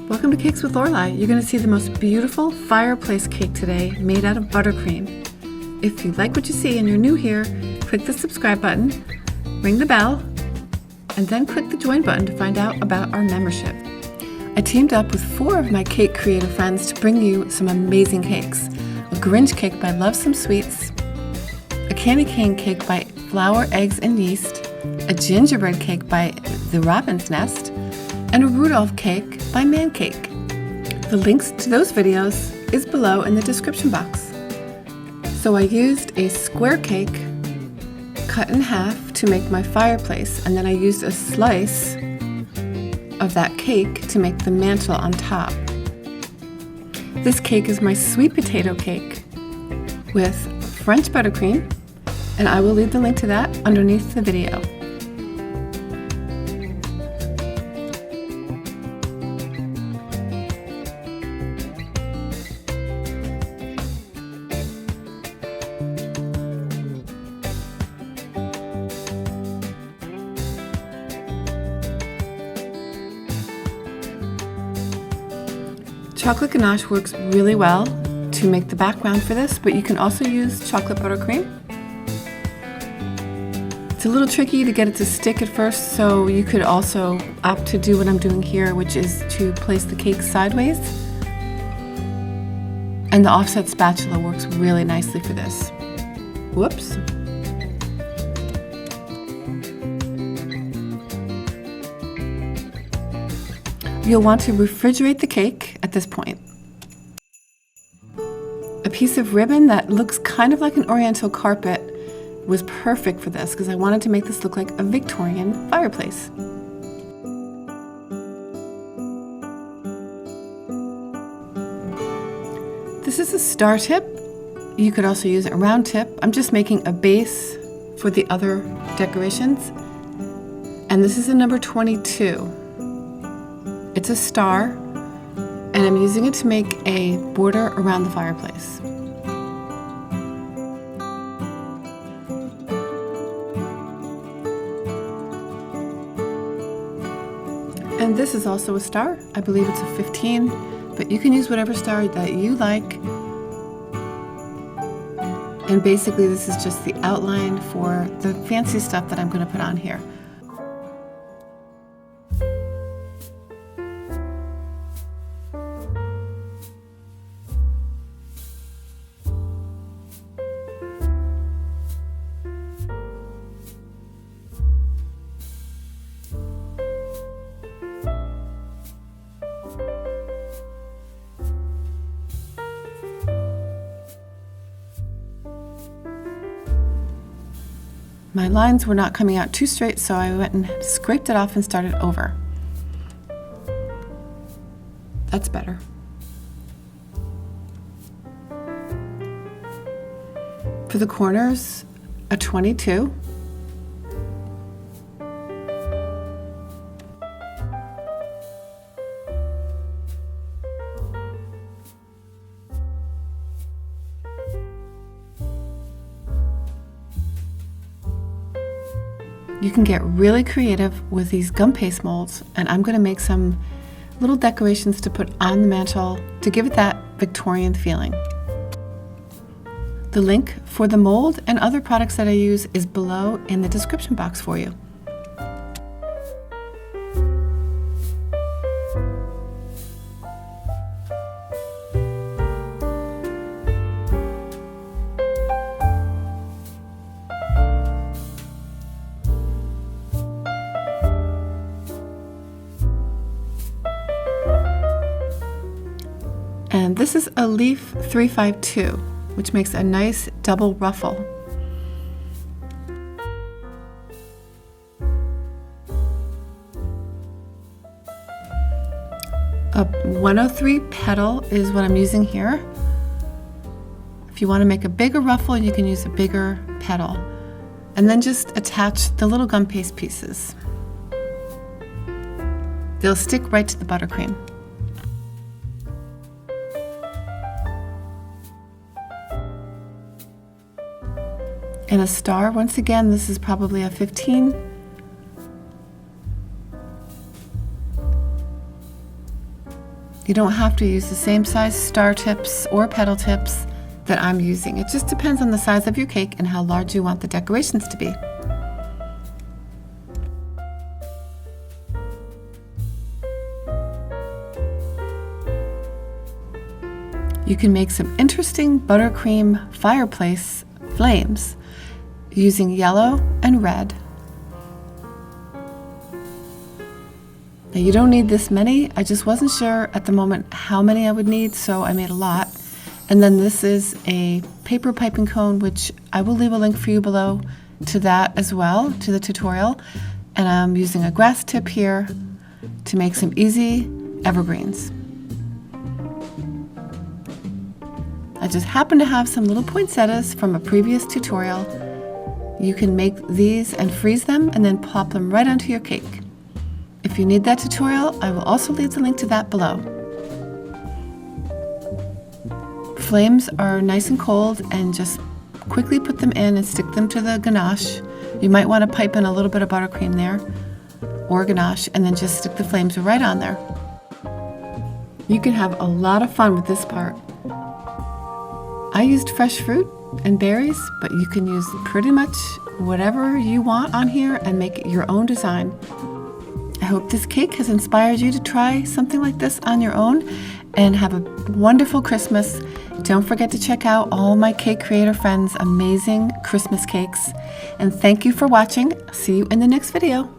Welcome to Cakes with Lorelei. You're going to see the most beautiful fireplace cake today made out of buttercream. If you like what you see and you're new here, click the subscribe button, ring the bell, and then click the join button to find out about our membership. I teamed up with 4 of my cake creator friends to bring you some amazing cakes. A Grinch cake by Love Some Sweets, a candy cane cake by Flour, Eggs, and Yeast, a gingerbread cake by The Robin's Nest, and a Rudolph cake by Man Cake. The links to those videos is below in the description box. So I used a square cake cut in half to make my fireplace, and then I used a slice of that cake to make the mantle on top. This cake is my sweet potato cake with French buttercream, and I will leave the link to that underneath the video. Chocolate ganache works really well to make the background for this, but you can also use chocolate buttercream. It's a little tricky to get it to stick at first, so you could also opt to do what I'm doing here, which is to place the cake sideways. And the offset spatula works really nicely for this. Whoops. You'll want to refrigerate the cake at this point. A piece of ribbon that looks kind of like an oriental carpet was perfect for this because I wanted to make this look like a Victorian fireplace. This is a star tip. You could also use a round tip. I'm just making a base for the other decorations. And this is a number 22. It's a star, and I'm using it to make a border around the fireplace. And this is also a star. I believe it's a 15, but you can use whatever star that you like. And basically this is just the outline for the fancy stuff that I'm going to put on here. My lines were not coming out too straight, so I went and scraped it off and started over. That's better. For the corners, a 22. You can get really creative with these gum paste molds, and I'm going to make some little decorations to put on the mantle to give it that Victorian feeling. The link for the mold and other products that I use is below in the description box for you. And this is a leaf 352, which makes a nice double ruffle. A 103 petal is what I'm using here. If you want to make a bigger ruffle, you can use a bigger petal. And then just attach the little gum paste pieces. They'll stick right to the buttercream. And a star, once again, this is probably a 15. You don't have to use the same size star tips or petal tips that I'm using. It just depends on the size of your cake and how large you want the decorations to be. You can make some interesting buttercream fireplace flames using yellow and red. Now you don't need this many. I just wasn't sure at the moment how many I would need, so I made a lot. And then this is a paper piping cone, which I will leave a link for you below to that as well, to the tutorial. And I'm using a grass tip here to make some easy evergreens. I just happen to have some little poinsettias from a previous tutorial. You can make these and freeze them and then plop them right onto your cake. If you need that tutorial, I will also leave the link to that below. Flames are nice and cold, and just quickly put them in and stick them to the ganache. You might want to pipe in a little bit of buttercream there or ganache, and then just stick the flames right on there. You can have a lot of fun with this part. I used fresh fruit and berries, but you can use pretty much whatever you want on here and make it your own design. I hope this cake has inspired you to try something like this on your own, and have a wonderful Christmas. Don't forget to check out all my cake creator friends' amazing Christmas cakes. And thank you for watching. See you in the next video.